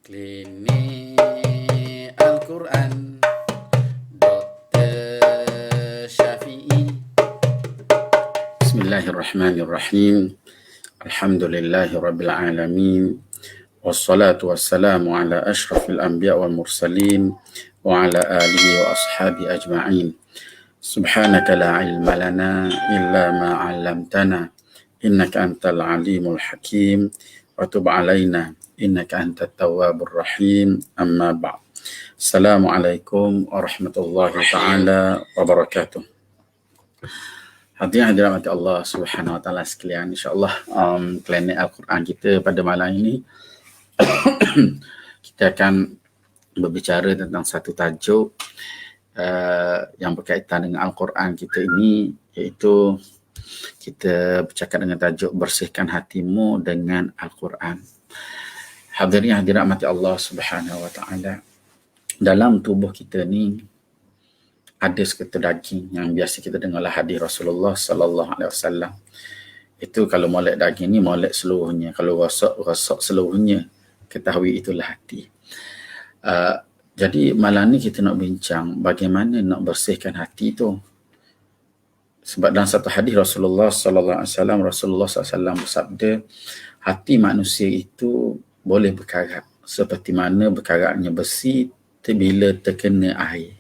Klinik Al-Quran Dr. Syafi'i. Bismillahirrahmanirrahim. Alhamdulillahi Rabbil Alamin. Wassalatu wassalamu ala ashrafil anbiya wal mursalin wa ala alihi wa ashabi ajma'in. Subhanaka la ilma lana illa ma 'allamtana innaka antal alimul hakim wa tub alaina innaka antat tawwabur rahim. Amma ba'd. Assalamualaikum warahmatullahi taala wabarakatuh. Hadirin hadirat Allah Subhanahu wa taala sekalian, insya-Allah klinik Al-Quran kita pada malam ini kita akan berbicara tentang satu tajuk yang berkaitan dengan Al-Quran kita ini, iaitu kita bercakap dengan tajuk bersihkan hatimu dengan Al-Quran. Hadirin hadirat mati Allah Subhanahu wa taala, dalam tubuh kita ni ada seketul daging yang biasa kita dengarlah hadis Rasulullah sallallahu alaihi wasallam. Itu kalau molek daging ni molek seluruhnya, kalau rosak seluruhnya, ketahui itulah hati. Jadi malam ni kita nak bincang bagaimana nak bersihkan hati tu. Sebab dalam satu hadis Rasulullah sallallahu alaihi wasallam, Rasulullah sallallahu alaihi wasallam bersabda, hati manusia itu boleh berkarat seperti mana berkaratnya besi bila terkena air.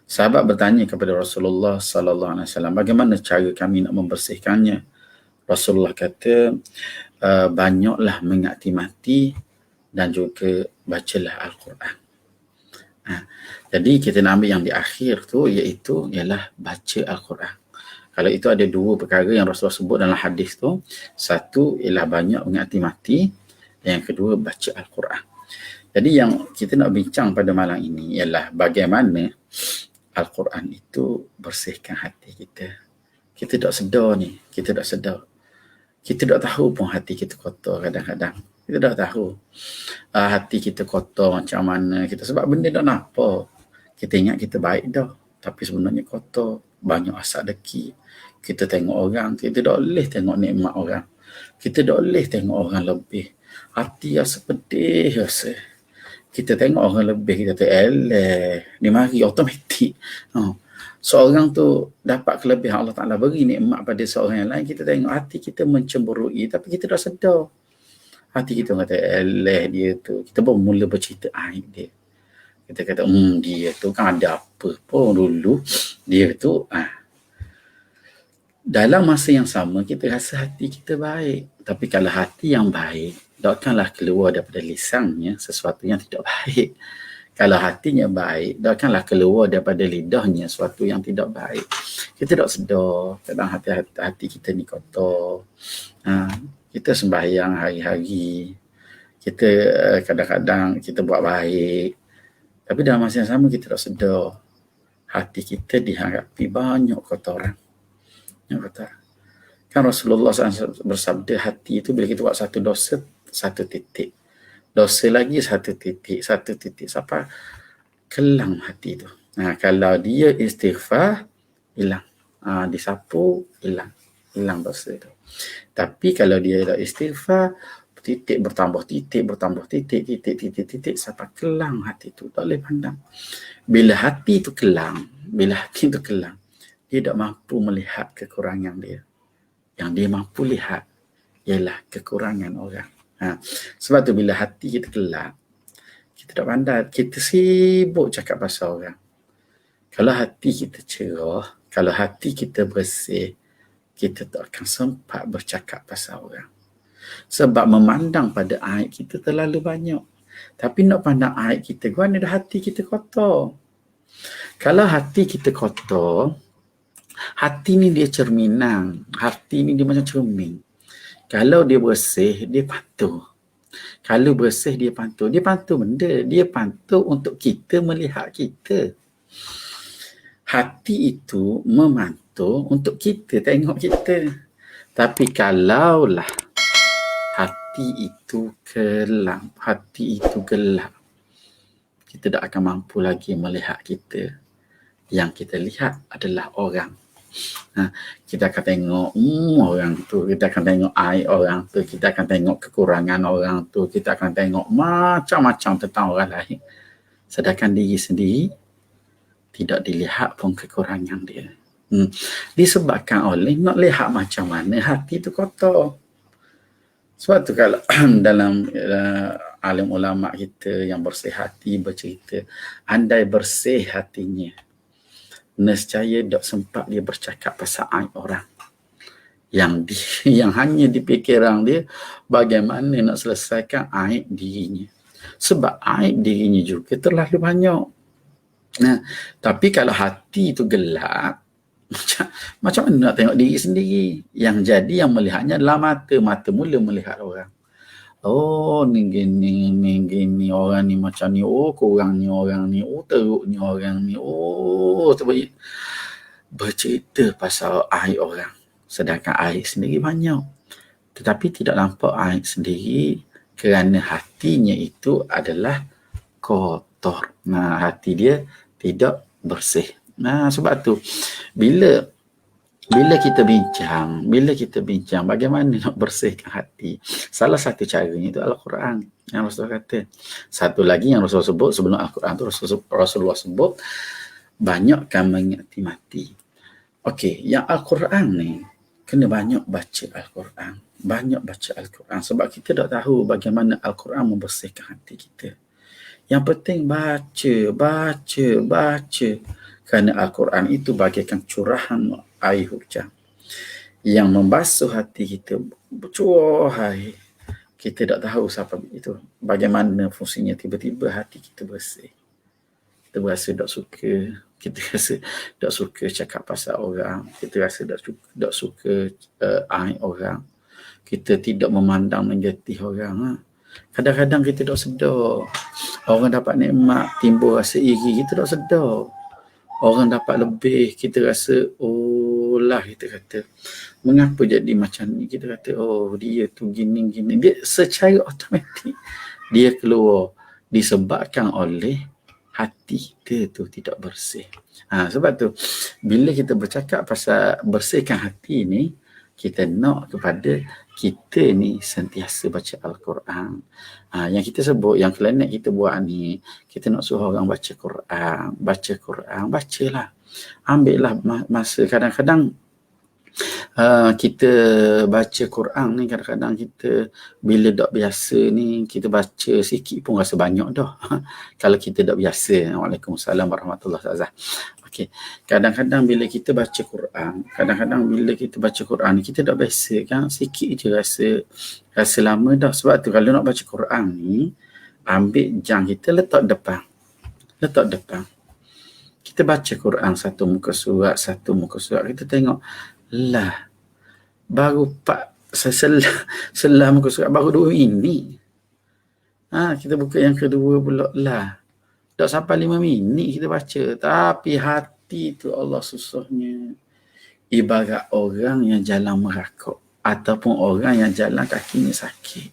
Sahabat bertanya kepada Rasulullah sallallahu alaihi wasallam, bagaimana cara kami nak membersihkannya? Rasulullah kata, banyaklah mengingati mati dan juga bacalah Al-Quran. Jadi kita nak ambil yang di akhir tu, iaitu ialah baca Al-Quran. Kalau itu ada dua perkara yang Rasulullah sebut dalam hadis tu. Satu ialah banyak mengingati mati, dan yang kedua baca Al-Quran. Jadi yang kita nak bincang pada malam ini ialah bagaimana Al-Quran itu bersihkan hati kita. Kita tak sedar ni, kita tak sedar. Kita tak tahu pun hati kita kotor kadang-kadang. Kita tak tahu hati kita kotor macam mana kita, sebab benda tak nampak. Kita ingat kita baik dah, tapi sebenarnya kotor, banyak asap deki. Kita tengok orang, kita tak boleh tengok nikmat orang. Kita tak boleh tengok orang lebih. Hati rasa pedih rasa. Kita tengok orang lebih, kita kata, ni mari automatik. Seorang tu dapat kelebihan, Allah Ta'ala beri nikmat pada seorang yang lain, kita tengok hati kita mencemburui, tapi kita dah sedar. Hati kita kata, dia tu. Kita pun mula bercerita aib dia. Kita kata, dia tu kan ada apa pun dulu. Dia tu, dalam masa yang sama, kita rasa hati kita baik. Tapi kalau hati yang baik, takkanlah keluar daripada lisannya sesuatu yang tidak baik. Kalau hatinya baik, takkanlah keluar daripada lidahnya sesuatu yang tidak baik. Kita tak sedar kadang hati kita ni kotor. Kita sembahyang hari-hari. Kita kadang-kadang kita buat baik. Tapi dalam masa yang sama kita tak sedar hati kita dihadapi banyak kotoran. Yang kata, kan Rasulullah SAW bersabda, hati itu bila kita buat satu dosa, satu titik. Dosa lagi satu titik. Sampai kelang hati itu. Kalau dia istighfar, hilang. Disapu, hilang. Hilang dosa itu. Tapi kalau dia dah istighfar, titik bertambah titik, sampai kelang hati itu. Tak boleh pandang. Bila hati itu kelang, dia tak mampu melihat kekurangan dia. Yang dia mampu lihat ialah kekurangan orang. Sebab tu bila hati kita gelap, kita tak pandai, kita sibuk cakap pasal orang. Kalau hati kita cerah, kalau hati kita bersih, kita tak akan sempat bercakap pasal orang. Sebab memandang pada aib kita terlalu banyak. Tapi nak pandang aib kita, kerana dah hati kita kotor. Kalau hati kita kotor, hati ni dia cerminan. Hati ni dia macam cermin. Kalau dia bersih, dia patuh. Kalau bersih, dia patuh. Dia patuh benda. Dia patuh untuk kita melihat kita. Hati itu memantau untuk kita tengok kita. Tapi kalaulah hati itu kelam, hati itu gelap, kita tak akan mampu lagi melihat kita. Yang kita lihat adalah orang. Kita akan tengok orang tu, kita akan tengok aib orang tu, kita akan tengok kekurangan orang tu, kita akan tengok macam-macam tentang orang lain. Sedangkan diri sendiri tidak dilihat pun kekurangan dia. Disebabkan oleh nak lihat macam mana hati tu kotor. Sebab tu kalau dalam alim ulama kita yang bersih hati bercerita, andai bersih hatinya, nescaya tak sempat dia bercakap pasal aib orang. Yang hanya di fikiran dia bagaimana nak selesaikan aib dirinya. Sebab aib dirinya juga terlalu banyak. Nah, tapi kalau hati tu gelap, macam mana nak tengok diri sendiri? Yang jadi yang melihatnya adalah mata. Mata mula melihat orang. Oh, ni gini orang ni macam ni. Oh, kurangnya orang ni. Oh, teruknya orang ni. Oh, terbaik. Bercerita pasal aib orang. Sedangkan aib sendiri banyak. Tetapi tidak nampak aib sendiri kerana hatinya itu adalah kotor. Nah, hati dia tidak bersih. Nah, sebab tu bila kita bincang bagaimana nak bersihkan hati, salah satu caranya itu Al-Quran yang Rasulullah kata. Satu lagi yang Rasulullah sebut sebelum Al-Quran tu, Rasulullah sebut banyakkan mengingati mati. Okey, yang Al-Quran ni kena banyak baca Al-Quran. Banyak baca Al-Quran sebab kita tak tahu bagaimana Al-Quran membersihkan hati kita. Yang penting baca. Kerana Al-Quran itu bagaikan curahan air hujan yang membasuh hati kita, bercurah air. Kita tak tahu siapa itu, bagaimana fungsinya. Tiba-tiba hati kita bersih. Kita rasa tak suka, kita rasa tak suka cakap pasal orang, kita rasa tak suka aib orang, kita tidak memandang negatif orang. Kadang-kadang kita tak sedar orang dapat nikmat, timbul rasa iri, kita tak sedar. Orang dapat lebih, kita rasa oh lah, kita kata mengapa jadi macam ni, kita kata oh dia tu gini. Dia secara automatik dia keluar disebabkan oleh hati kita tu tidak bersih. Sebab tu bila kita bercakap pasal bersihkan hati ni, kita nak kepada kita ni sentiasa baca Al-Quran. Yang kita sebut, yang klinik kita buat ni, kita nak suruh orang baca Quran. Bacalah. Ambillah masa. Kadang-kadang kita baca Quran ni, kadang-kadang kita bila tak biasa ni, kita baca sikit pun rasa banyak dah. Kalau kita tak biasa. Waalaikumsalam warahmatullahi wabarakatuh. Okay. Kadang-kadang bila kita baca Quran, kita tak biasa kan, sikit je rasa lama dah. Sebab tu kalau nak baca Quran ni, ambil jam kita letak depan. Kita baca Quran satu muka surat, kita tengok lah baru selah muka surat baru 2 minit. Kita buka yang kedua pula lah. Tak sampai 5 minit kita baca. Tapi hati tu Allah susahnya. Ibarat orang yang jalan merakuk ataupun orang yang jalan kakinya sakit.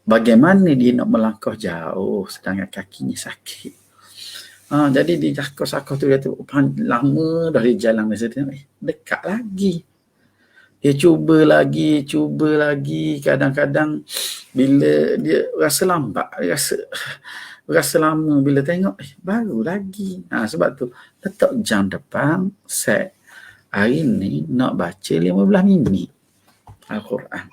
Bagaimana dia nak melangkah jauh sedangkan kakinya sakit. Jadi dia sakoh tu dia tu lama dah dia jalan dari situ. Dekat lagi. Dia cuba lagi. Kadang-kadang bila dia rasa lambat, rasa lama, bila tengok baru lagi. Sebab tu letak jam depan, set hari ni nak baca 15 minit Al-Quran.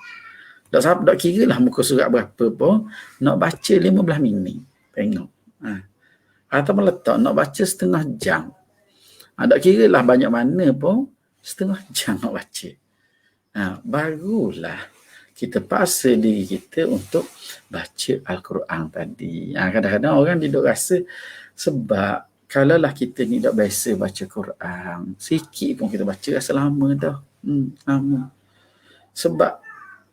Tak kira lah muka surat berapa pun, nak baca 15 minit. Tengok. Ataupun letak nak baca setengah jam. Tak kira lah banyak mana pun, setengah jam nak baca. Barulah kita paksa diri kita untuk baca Al-Quran tadi. Kadang-kadang orang dia duk rasa sebab kalaulah kita ni tak biasa baca Quran, sikit pun kita baca rasa lama dah. Lama. Sebab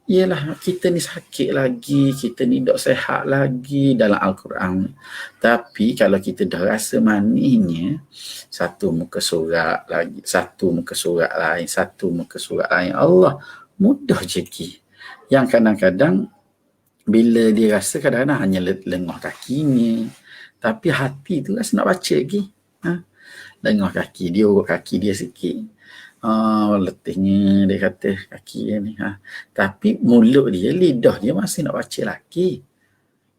ialah kita ni sakit lagi, kita ni tak sihat lagi dalam Al-Quran. Tapi kalau kita dah rasa manisnya, satu muka surat lain, Allah mudah je lagi. Yang kadang-kadang bila dia rasa kadang-kadang hanya lengah kakinya, tapi hati tu rasa nak baca lagi. Lengah kaki dia, urut kaki dia sikit. Letihnya dia kata kaki dia ni. Tapi mulut dia, lidah dia masih nak baca lagi.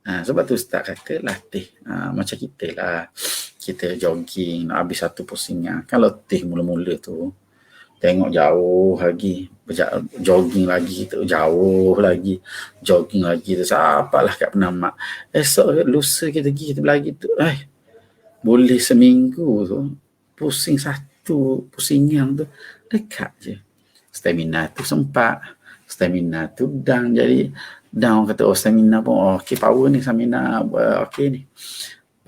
Sebab tu Ustaz kata latih. Macam kita lah. Kita jogging, nak habis satu pusingan. Kan letih mula-mula tu. Tengok jauh lagi. Jogging lagi, kita jauh lagi. Jogging lagi tu. Sampailah kat penamat. Esok lusa kita pergi, kita berlari tu. Boleh seminggu tu. Pusing satu pusingan tu. Dekat je. Stamina tu sempat. Stamina tu down. Jadi down kata stamina pun okey, power ni, stamina okey ni.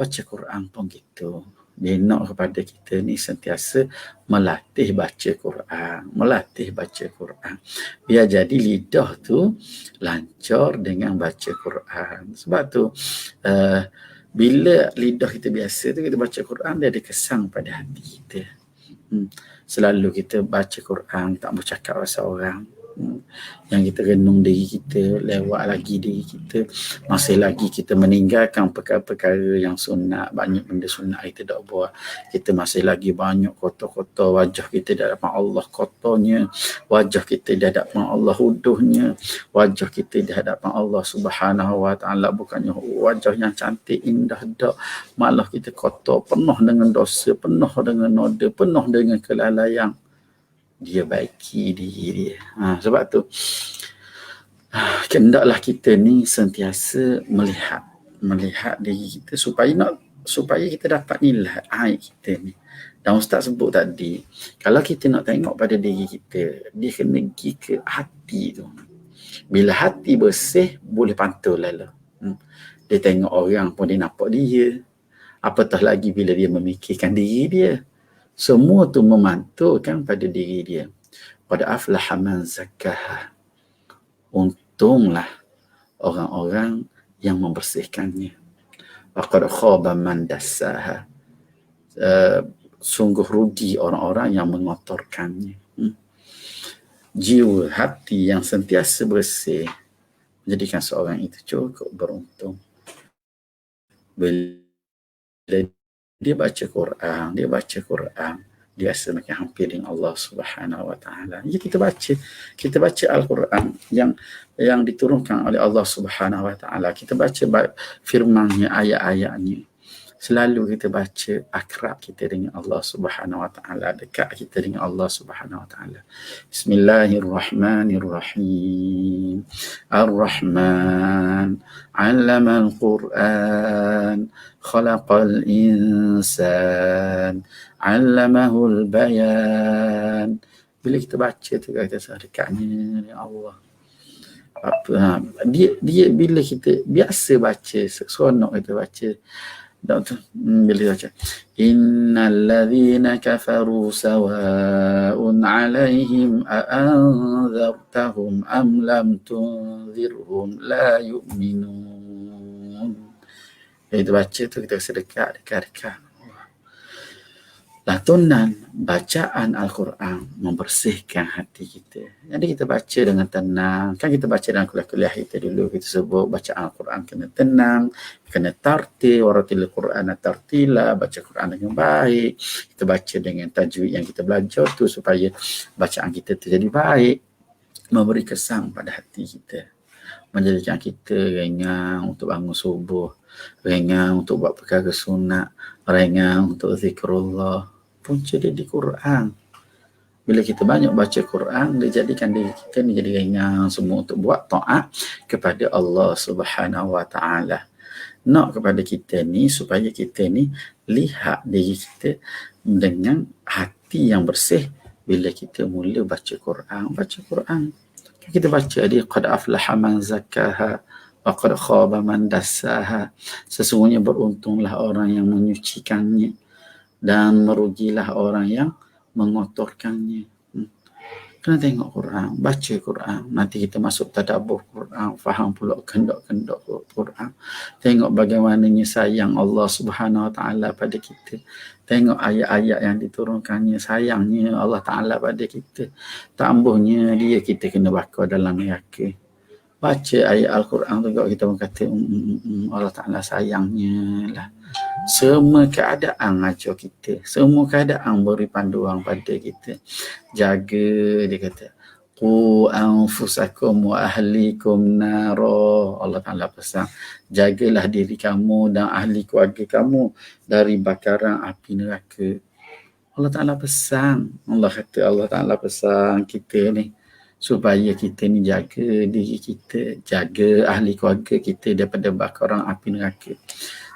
Baca Quran pun gitu. Dia nak kepada kita ni sentiasa melatih baca Quran. Melatih baca Quran. Biar jadi lidah tu lancar dengan baca Quran. Sebab tu bila lidah kita biasa tu, kita baca Quran, dia ada kesan pada hati kita. Selalu kita baca Quran, tak bercakap pasal orang. Yang kita renung diri kita, lewat lagi diri kita, masih lagi kita meninggalkan perkara-perkara yang sunat. Banyak benda sunat kita tak buat. Kita masih lagi banyak kotor-kotor. Wajah kita di hadapan Allah kotornya, wajah kita di hadapan Allah huduhnya, wajah kita di hadapan Allah Subhanahu wa ta'ala bukannya wajah yang cantik indah, tak, malah kita kotor, penuh dengan dosa, penuh dengan noda, penuh dengan kelalaian. Dia baiki diri dia. Sebab tu hendaklah kita ni sentiasa melihat diri kita supaya kita dapat nilai aib kita ni. Dan Ustaz sebut tadi, kalau kita nak tengok pada diri kita, dia kena pergi ke hati tu. Bila hati bersih, boleh pantul lah. Dia tengok orang pun dia nampak dia. Apatah lagi bila dia memikirkan diri dia. Semua tu memantulkan pada diri dia. Pada aflaha man zakkaha. Untunglah orang-orang yang membersihkannya. Wa qad khaba man dassaha. Sungguh rugi orang-orang yang mengotorkannya. Jiwa hati yang sentiasa bersih menjadikan seorang itu cukup beruntung. Bila dia baca Quran, dia rasa makin hampir dengan Allah Subhanahu wa ta'ala. Jadi kita baca Al-Quran yang diturunkan oleh Allah Subhanahu wa ta'ala. Kita baca firman-Nya, ayat-ayatnya. Selalu kita baca, akrab kita dengan Allah Subhanahu wa ta'ala, dekat kita dengan Allah Subhanahu wa ta'ala. Bismillahirrahmanirrahim. Ar-Rahman 'allama al-Quran, khalaqal insan, 'allamahul bayan. Bila kita baca tu, kita dekatnya dengan Allah. Dia bila kita biasa baca, seronok kita baca. Bila baca innal ladzina kafaru sawa'un 'alaihim a'anzartahum am lam tunzirhum la yu'minun. Kita baca tu, kita rasa dekat. Lantunan bacaan Al-Quran membersihkan hati kita. Jadi kita baca dengan tenang. Kan kita baca dalam kuliah-kuliah kita dulu, kita sebut bacaan Al-Quran kena tenang, kena tartil, waratil Quran tartila, baca Quran dengan baik. Kita baca dengan tajwid yang kita belajar tu supaya bacaan kita tu jadi baik, memberi kesan pada hati kita, menjadikan kita ringan untuk bangun subuh, ringan untuk buat perkara sunat, ringan untuk zikrullah. Punca dia di Quran. Bila kita banyak baca Quran, dia jadikan diri kita ni jadi ringan semua untuk buat taat kepada Allah Subhanahu wa ta'ala. Nak kepada kita ni supaya kita ni lihat diri kita dengan hati yang bersih. Bila kita mula baca Quran, kita baca dia qad aflaha man zakkaha wa qad khaba man dassaha. Sesungguhnya beruntunglah orang yang menyucikannya dan merugilah orang yang mengotorkannya. Kena tengok Quran, baca Quran. Nanti kita masuk tadabbur Quran, faham pula kendok-kendok Quran. Tengok bagaimananya sayang Allah Subhanahu wa ta'ala pada kita. Tengok ayat-ayat yang diturunkannya, sayangnya Allah Ta'ala pada kita. Tambuhnya dia kita kena bakar dalam neraka. Baca ayat Al-Quran tu, kita pun kata Allah Ta'ala sayangnya lah. Semua keadaan ajar kita. Semua keadaan beri panduan pada kita. Jaga, dia kata. Qu anfusakum wa ahlikum naro. Allah Ta'ala pesan. Jagalah diri kamu dan ahli keluarga kamu dari bakaran api neraka. Allah Ta'ala pesan. Allah Ta'ala pesan kita ni. Supaya kita ni jaga diri kita. Jaga ahli keluarga kita daripada bakaran api neraka.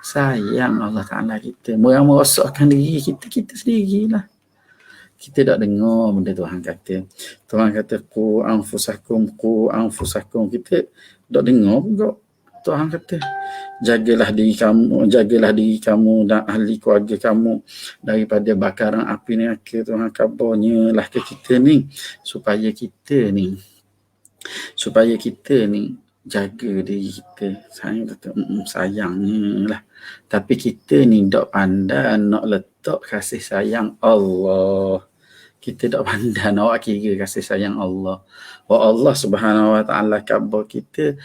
Sayang Allah Ta'ala kita. Yang merosakkan diri kita, kita sendirilah. Kita tak dengar benda Tuhan kata. Tuhan kata, Qu anfusakum. Kita tak dengar juga. Tuhan kata, jagalah diri kamu dan ahli keluarga kamu daripada bakaran api neraka. Tuhan kabarnya lah ke kita ni. Supaya kita ni jaga diri kita. Sayangnya lah. Tapi kita ni tak pandai nak letak kasih sayang Allah. Kita tak pandai nak kira kasih sayang Allah. Allah Subhanahu Wa Ta'ala khabar kita,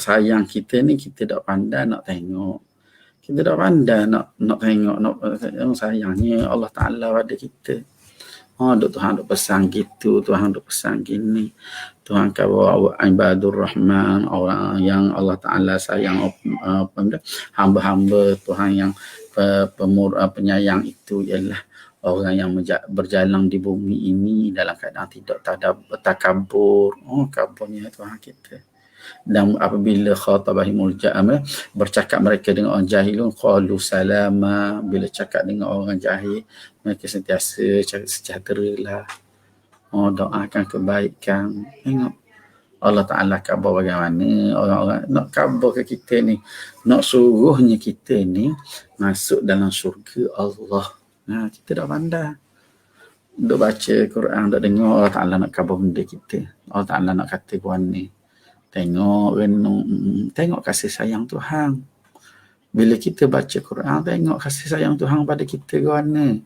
sayang kita ni kita tak pandai nak tengok. Kita tak pandai nak tengok sayangnya Allah Ta'ala pada kita. Tuhan duk pesan gitu, Tuhan duk pesan gini. Tuhan kata ibadur rahman, orang yang Allah Ta'ala sayang, hamba-hamba Tuhan yang penyayang itu ialah orang yang berjalan di bumi ini dalam keadaan tidak takabur. Kaburnya Tuhan kita. Dan apabila khatabahimul jahil, bercakap mereka dengan orang jahilun, qalu salama. Bila cakap dengan orang jahil, mereka sentiasa sejahteralah. Doakan kebaikan. Tengok Allah Ta'ala khabar bagaimana orang-orang nak khabar ke kita ni, nak suruhnya kita ni masuk dalam syurga Allah. Kita tak pandai. Duk baca Quran, duk dengar Allah Ta'ala nak khabar benda kita. Allah Ta'ala nak kata kuan ni. Tengok, renung, tengok kasih sayang Tuhan. Bila kita baca Quran, tengok kasih sayang Tuhan pada kita ke mana.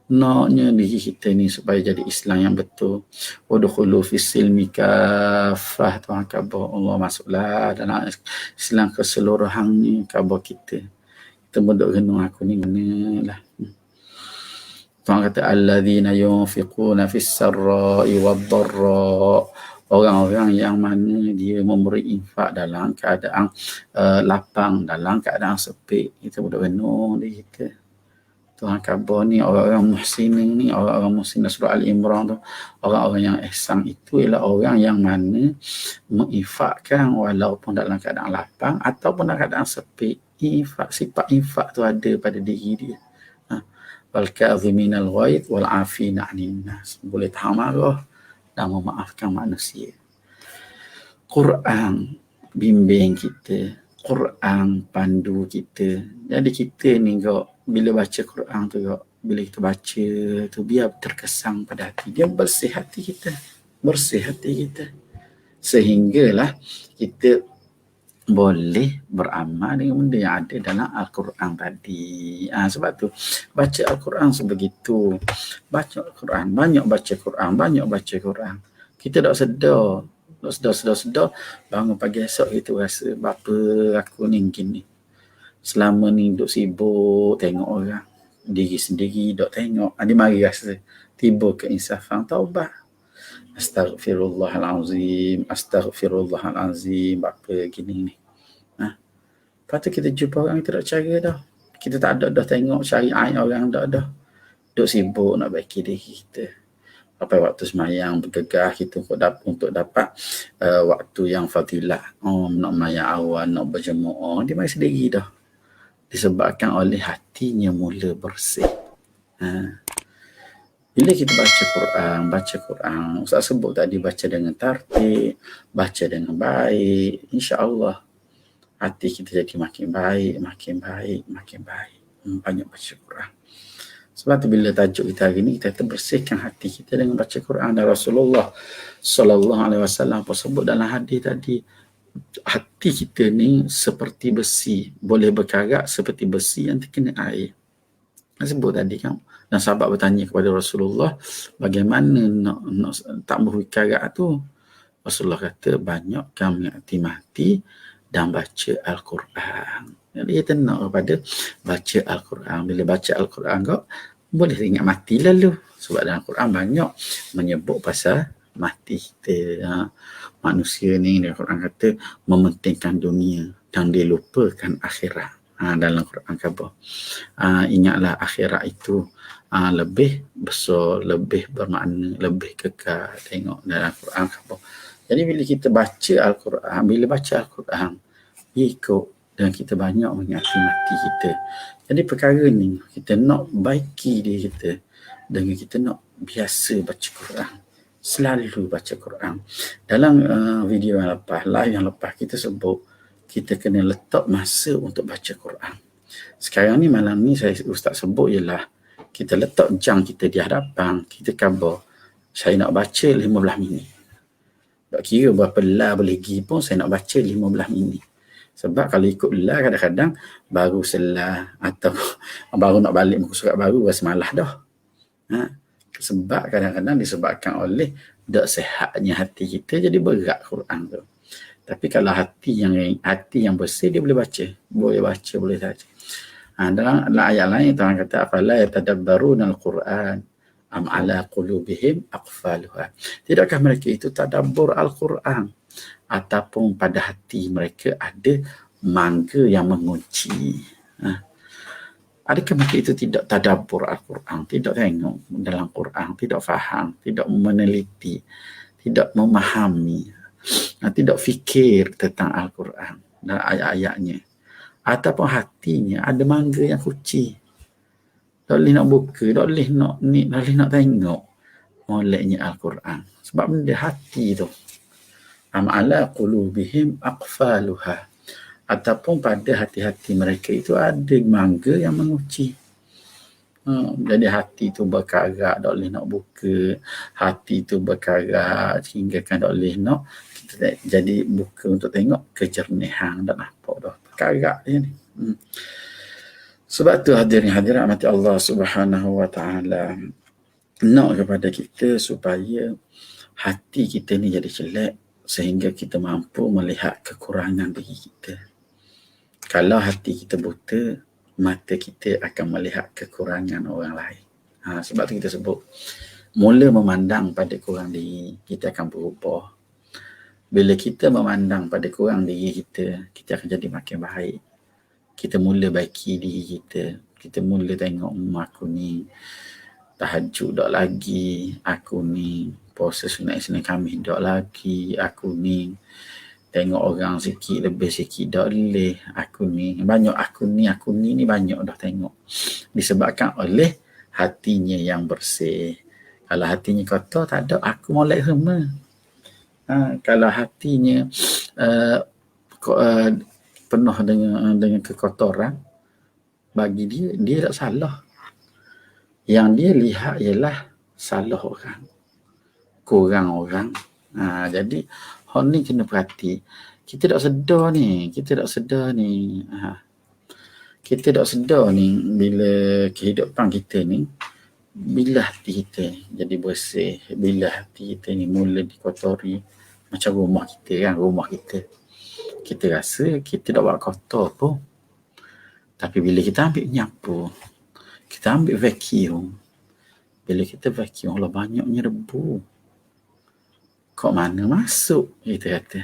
Naknya diri kita ni supaya jadi Islam yang betul. Udkhulu fis silmi kafah. Tuhan khabar Allah masuklah dalam Islam keseluruhannya, khabar kita. Kita duk renung aku ni lah. Tuhan kata alladzina yunfiquna fis sarra'i wad-dharra. Orang-orang yang mana dia memberi infak dalam keadaan lapang, dalam keadaan sepi. Kita boleh renung di kita. Tuhan khabar ni orang-orang muhsinin ni, orang-orang muhsinin surah Al-Imran tu, orang-orang yang ihsan itu ialah orang yang mana menginfakkan walaupun dalam keadaan lapang ataupun dalam keadaan sepi. Sifat infak tu ada pada diri dia. Wal kadhiminal ghaidh wal 'afina 'anil nas. Boleh tahan marah dan memaafkan manusia. Quran bimbing kita, Quran pandu kita. Jadi kita ni bila baca Quran tu, bila kita baca tu biar terkesan pada hati. Dia bersih hati kita. Sehinggalah kita boleh beramal dengan benda yang ada dalam Al-Quran tadi. Sebab tu baca Al-Quran sebegitu. Baca Al-Quran, banyak baca Quran. Kita tak sedar, bangun pagi esok kita rasa bapa aku ni gini. Selama ni duk sibuk tengok orang, diri sendiri duk tengok. Dia mari rasa tiba keinsafan, taubat. Astaghfirullahalazim, apa gini ni. Lepas tu kita jumpa orang kita tak cara dah. Kita tak ada dah tengok cari aib orang dah. Duk sibuk nak baiki diri kita. Sampai waktu semayang bergegah kita untuk dapat waktu yang fadilah. Nak mayang awal, nak berjemaah, dia mari sendiri dah. Disebabkan oleh hatinya mula bersih. Bila kita baca Quran, Ustaz sebut tadi baca dengan tertib, baca dengan baik, insya-Allah hati kita jadi makin baik. Banyak baca Quran. Sebab tu bila tajuk kita hari ni, kita bersihkan hati kita dengan baca Quran. Dan Rasulullah sallallahu alaihi wasallam pun sebut dalam hadis tadi, hati kita ni seperti besi, boleh berkarat seperti besi yang terkena air. Sebut tadi kan. Dan sahabat bertanya kepada Rasulullah, bagaimana nak tak berkarat tu? Rasulullah kata, banyakkan mengikti dan baca Al-Quran. Jadi kita nak kepada baca Al-Quran. Bila baca Al-Quran kau boleh ingat mati lalu. Sebab dalam Al-Quran banyak menyebut pasal mati kita. Manusia ni dalam Al-Quran kata mementingkan dunia dan dia lupakan akhirat. Dalam Al-Quran khabar. Ingatlah akhirat itu lebih besar, lebih bermakna, lebih kekal. Tengok dalam Al-Quran khabar. Jadi bila kita baca Al-Quran, bila baca Al-Quran, ikut dan kita banyak mengingati mati kita. Jadi perkara ni kita nak baiki diri kita dengan kita nak biasa baca Quran. Selalu baca Quran. Dalam video yang lepas, live yang lepas kita sebut kita kena letak masa untuk baca Quran. Sekarang ni malam ni Ustaz sebut ialah kita letak jam kita di hadapan, kita khabar saya nak baca 15 minit. Tak kira berapa lah boleh pergi pun saya nak baca 15 minit. Sebab kalau ikut lah kadang-kadang baru selah atau baru nak balik muka surat baru rasa malas dah. Sebab kadang-kadang disebabkan oleh tak sehatnya hati kita jadi berat Quran tu. Tapi kalau hati yang bersih dia boleh baca. Boleh baca, boleh baca. Dalam ayat lain Tuhan kata afala yatadabbaruna al-Quran am ala qulubihim aqfaluha. Tidakkah mereka itu tadabbur Al-Quran ataupun pada hati mereka ada mangga yang mengunci. Adakah mereka itu tidak tadabbur Al-Quran, tidak tengok dalam Quran, tidak faham, tidak meneliti, tidak memahami, tidak fikir tentang Al-Quran dan ayat-ayatnya, ataupun hatinya ada mangga yang kunci. Tak boleh nak buka, tak boleh nak tengok moleknya Al-Quran. Sebab benda hati tu. Am ala qulubihim aqfaluha. Ataupun pada hati-hati mereka itu ada mangga yang mengunci. Jadi hati tu berkarat, tak boleh nak buka. Hati tu berkarat hingga kan tak boleh nak kita jadi buka untuk tengok kejernihan. Tak nampak dah. Berkarat dia ni. Sebab tu hadirin hadirat mati Allah Subhanahu wa taala nak kepada kita supaya hati kita ni jadi jelek sehingga kita mampu melihat kekurangan diri kita. Kalau hati kita buta, mata kita akan melihat kekurangan orang lain. Sebab tu kita sebut mula memandang pada kurang diri, kita akan berubah. Bila kita memandang pada kurang diri kita, kita akan jadi makin baik. Kita mula baiki diri kita. Kita mula tengok aku ni tahajud tak lagi, aku ni puasa sunat Isnin Khamis tak lagi, aku ni tengok orang sikit lebih sikit tak boleh, aku ni banyak, aku ni banyak dah tengok. Disebabkan oleh hatinya yang bersih. Kalau hatinya kotor tak ada, aku molek semua. Kalau hatinya penuh dengan kekotoran, bagi dia tak salah. Yang dia lihat ialah salah orang, kurang orang. Jadi hal ni kena perhati. Kita tak sedar ni. Kita tak sedar ni bila kehidupan kita ni, bila hati kita jadi bersih, bila hati kita ni mula dikotori, macam rumah kita kan, rumah kita rasa kita tak buat kotor pun. Tapi bila kita ambil nyapu, kita ambil vacuum, bila kita vacuum, Allah banyaknya debu. Kok mana masuk? Kita kata.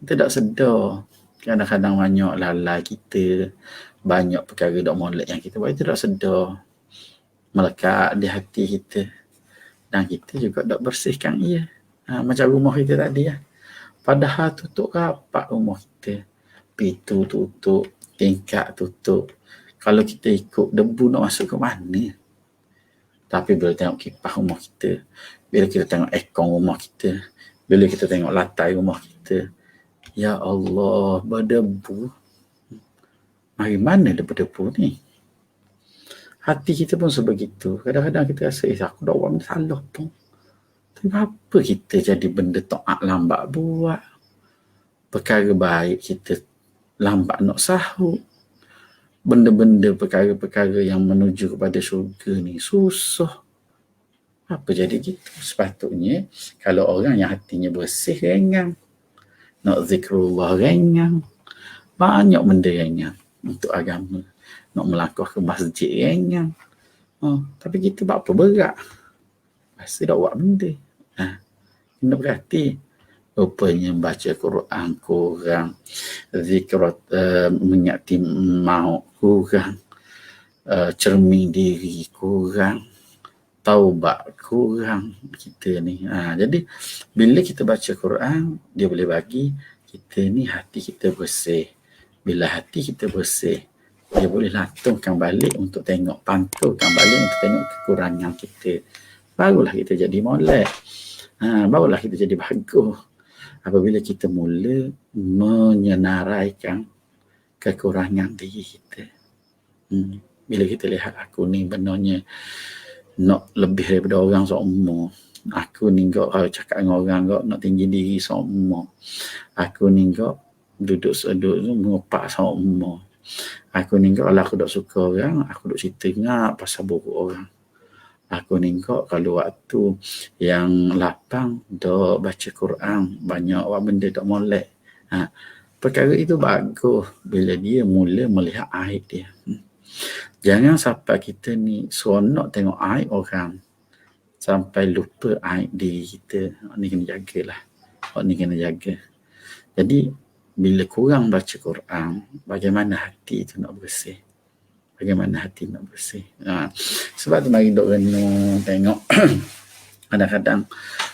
Kita tak sedar. Kadang-kadang banyak lalai kita, banyak perkara tak molek yang kita buat, kita tak sedar. Melekat di hati kita. Dan kita juga tak bersihkan ia. Macam rumah kita tadi. Padahal tutup rapat rumah kita. Pintu tutup, tingkap tutup. Kalau kita ikut, debu nak masuk ke mana? Tapi bila tengok kipas rumah kita, bila kita tengok aircon rumah kita, bila kita tengok lantai rumah kita, ya Allah, berdebu. Mari mana ada berdebu ni? Hati kita pun sebegitu. Kadang-kadang kita rasa, aku dah buat benda salah pun. Kenapa kita jadi benda taat lambat buat? Perkara baik kita lambat nak sahut. Benda-benda perkara-perkara yang menuju kepada syurga ni susah. Apa jadi gitu? Sepatutnya kalau orang yang hatinya bersih ringan. Nak zikrullah ringan. Banyak benda ringan untuk agama. Nak melangkah ke masjid ringan. Tapi kita buat apa berat? Pasti dah buat benda. Kena berhati. Rupanya baca Quran kurang. Zikrat menyakti maut kurang. Cermin diri kurang. Taubat kurang kita ni. Jadi bila kita baca Quran, dia boleh bagi kita ni hati kita bersih. Bila hati kita bersih, dia boleh latungkan balik untuk tengok, pantulkan balik untuk tengok kekurangan kita. Barulah kita jadi molek. Barulah kita jadi bagus. Apabila kita mula menyenaraikan kekurangan diri kita. Bila kita lihat aku ni benarnya nak lebih daripada orang seumur. Aku ni kok cakap dengan orang kok nak tinggi diri seumur. Aku ni kok duduk mengopak seumur. Aku ni kok kalau aku tak suka orang, aku duk cerita ngap pasal buruk orang. Aku ni kok kalau waktu yang lapang dok baca Quran, banyak benda tak molek. Perkara itu bagus bila dia mula melihat aib dia. Jangan sampai kita ni seronok tengok aib orang sampai lupa aib diri kita. Ni kena jagalah. Ni kena jaga. Jadi bila kurang baca Quran, bagaimana hati itu nak bersih? Bagaimana hati nak bersih? Sebab tu mari dok renung tengok kadang-kadang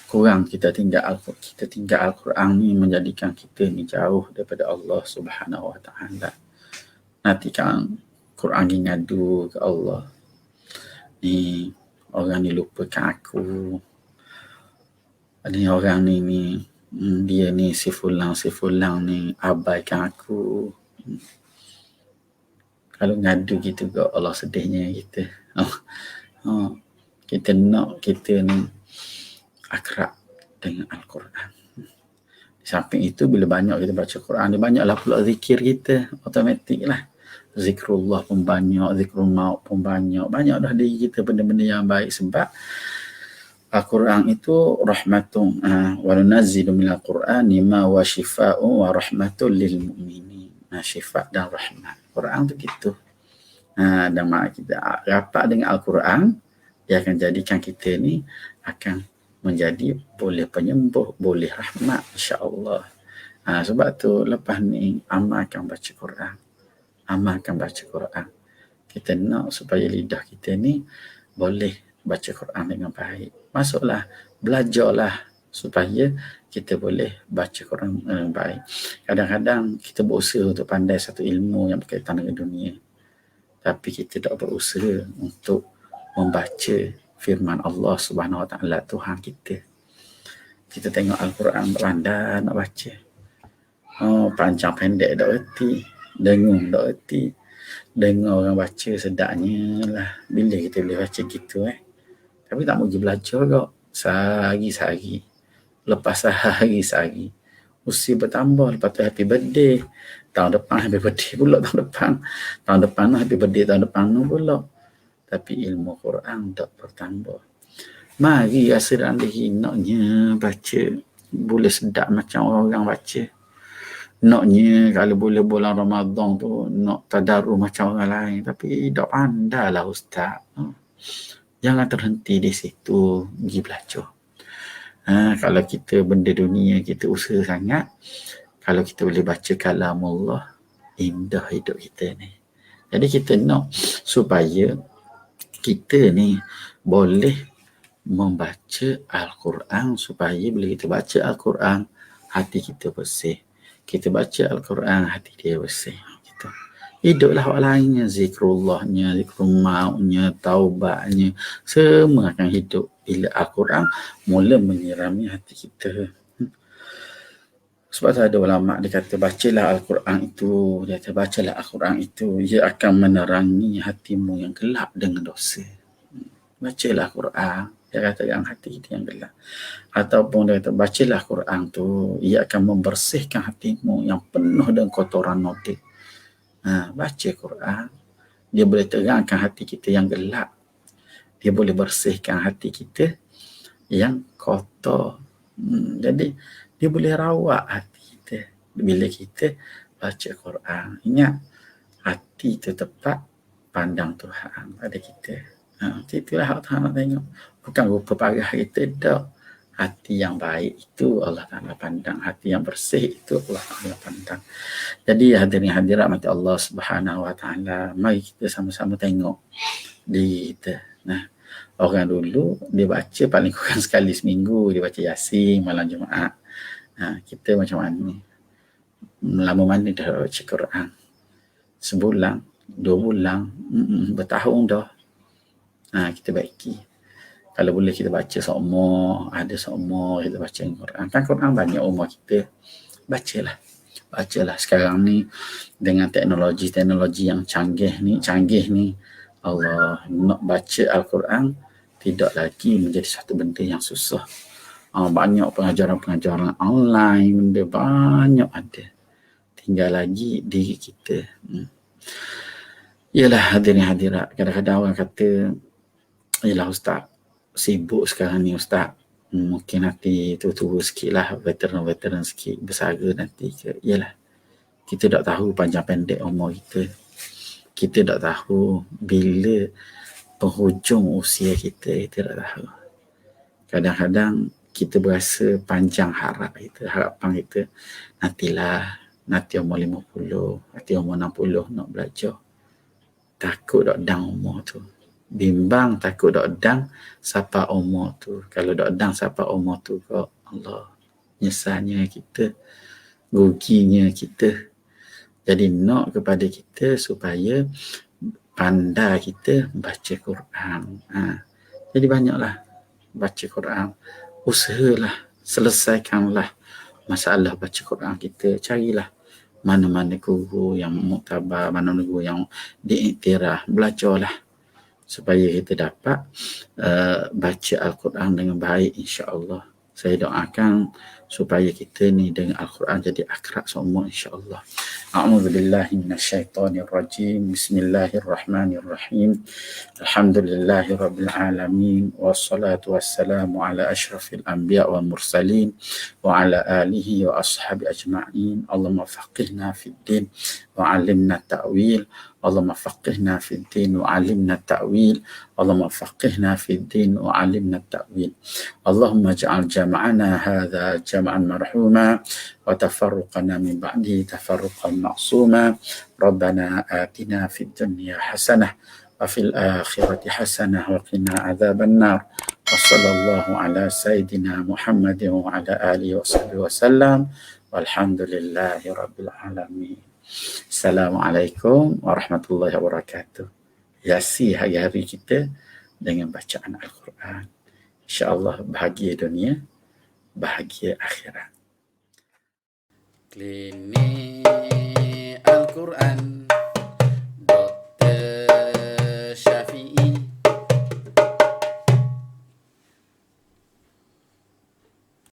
kurang kita tinggal Al-Quran ni menjadikan kita ni jauh daripada Allah Subhanahu Wa Taala. Nanti kan Quran ni ngadu ke Allah. Ni orang ni lupakan aku. Ni orang ni dia ni si fulang ni abaikan aku. Kalau ngadu gitu ke Allah sedihnya kita. Kita nak kita ni akrab dengan Al-Quran. Di samping itu bila banyak kita baca Quran, dia banyaklah pula zikir kita, automatik lah. Zikrullah pun banyak, zikrul maut pun banyak. Banyak dah diri kita benda-benda yang baik sebab Al-Quran itu rahmatun wa nunazzilu minal Qur'ani ma wa shifaa'un wa rahmatun lil mu'minin. Syifa' dan rahmat. Quran tu gitu. Dan mak kita rapat dengan Al-Quran, dia akan jadikan kita ni akan menjadi boleh penyembuh, boleh rahmat insya-Allah. Sebab tu lepas ni amalkan baca Quran. Amalkan baca Quran. Kita nak supaya lidah kita ni boleh baca Quran dengan baik. Masuklah, belajarlah supaya kita boleh baca Quran dengan baik. Kadang-kadang kita berusaha untuk pandai satu ilmu yang berkaitan dengan dunia. Tapi kita tak berusaha untuk membaca firman Allah Subhanahu Wa Taala Tuhan kita. Kita tengok Al-Quran pandai nak baca. Panjang pendek tak erti. Dengung tak erti. Dengar orang baca sedaknya lah. Bila kita boleh baca gitu Tapi tak mau pergi belajar kok. Sehari-sehari. Lepas sehari-sehari. Usia bertambah. Lepas tu happy birthday. Tahun depan happy birthday pula tahun depan. Tahun depan happy birthday tahun depan pula. Tapi ilmu Quran tak bertambah. Mari rasa dalam diri naknya baca. Boleh sedap macam orang baca. Naknya kalau boleh bulan Ramadan tu nak tadarus macam orang lain. Tapi tak pandai lah Ustaz. Jangan terhenti di situ. Pergi belajar. Kalau kita benda dunia kita usaha sangat. Kalau kita boleh baca kalam Allah, indah hidup kita ni. Jadi kita nak supaya kita ni boleh membaca Al-Quran supaya bila kita baca Al-Quran, hati kita bersih. Kita baca Al-Quran, hati dia bersih. Gitu. Hiduplah orang lainnya, zikrullahnya, zikrul mautnya, taubatnya, semua akan hidup bila Al-Quran mula menyirami hati kita. Sebab tu ada ulama' dia kata bacalah Al-Quran itu, dia kata bacalah Al-Quran itu, ia akan menerangi hatimu yang gelap dengan dosa. Bacalah Quran, dia katakan hati kita yang gelap. Ataupun dia kata bacalah Quran tu, ia akan membersihkan hatimu yang penuh dengan kotoran noda. Baca Quran, dia boleh terangkan hati kita yang gelap. Dia boleh bersihkan hati kita yang kotor. Jadi dia boleh rawat hati kita. bila kita baca Quran. Ingat, hati tu tepat pandang Tuhan pada kita. Itulah hak Tuhan nak tengok. Bukan rupa parah kita, tak. Hati yang baik itu Allah Ta'ala pandang. Hati yang bersih itu Allah Ta'ala pandang. Jadi hadirin hadirat mati Allah Subhanahu Wa Ta'ala, mari kita sama-sama tengok diri kita. Nah, orang dulu dia baca paling kurang sekali seminggu, dia baca Yasin malam Jumaat. Kita macam mana ni? Lama mana dah baca Quran? Sebulan, 2 bulan, bertahun dah. Kita baiki. Kalau boleh kita baca seumur, ada seumur kita baca Quran. Kan Quran banyak umur kita. Bacalah. Sekarang ni dengan teknologi yang canggih ni, Allah, nak baca Al-Quran tidak lagi menjadi satu benda yang susah. Banyak pengajaran online, benda banyak ada. Tinggal lagi diri kita. Yalah hadirin hadirat, kadang-kadang orang kata, yalah Ustaz, sibuk sekarang ni Ustaz. Mungkin nanti tua-tua sikit lah, veteran sikit, bersara nanti ke. Yalah, kita tak tahu panjang pendek umur kita. Kita tak tahu bila penghujung usia kita tak tahu. Kadang-kadang kita berasa panjang harapan kita. Nanti umur 50, nanti umur 60 nak belajar. Takut tak dang umur tu. Bimbang takut tak dang siapa umur tu. Kalau tak dang siapa umur tu, kok Allah, nyesalnya kita, ruginya kita. Jadi nak kepada kita supaya pandai kita baca Quran. Jadi banyaklah baca Quran. Usahalah, selesaikanlah masalah baca Quran kita. Carilah mana-mana guru yang muktabar, mana-mana guru yang diiktiraf. Belajarlah supaya kita dapat baca Al-Quran dengan baik, insya-Allah. Saya doakan supaya kita ni dengan Al-Quran jadi akrab semua, insya-Allah. A'udzubillahi minasyaitonirrajim. Bismillahirrahmanirrahim. Alhamdulillahirabbil alamin wassalatu wassalamu ala asyrafil anbiya wal mursalin wa ala alihi wa ashabi ajma'in. Allahumma faqihna fid din wa 'allimna ta'wil. Allahumma faqihna fid din wa 'allimna ta'wil. Allahumma faqihna fid din wa 'allimna ta'wil. Allahumma ij'al jam'ana hadza jam'an marhuma wa tafarruqana min ba'di tafarruqan ma'suma. Rabbana atina fid dunya hasanah wa fil akhirati hasanah wa qina adzaban nar. Wa sallallahu ala sayidina Muhammadin wa ala alihi wa sahbihi wasallam. Walhamdulillahi rabbil alamin. Assalamualaikum warahmatullahi wabarakatuh. Hiasi hari-hari kita dengan bacaan Al-Quran. InsyaAllah bahagia dunia, bahagia akhirat. Klinik Al-Quran.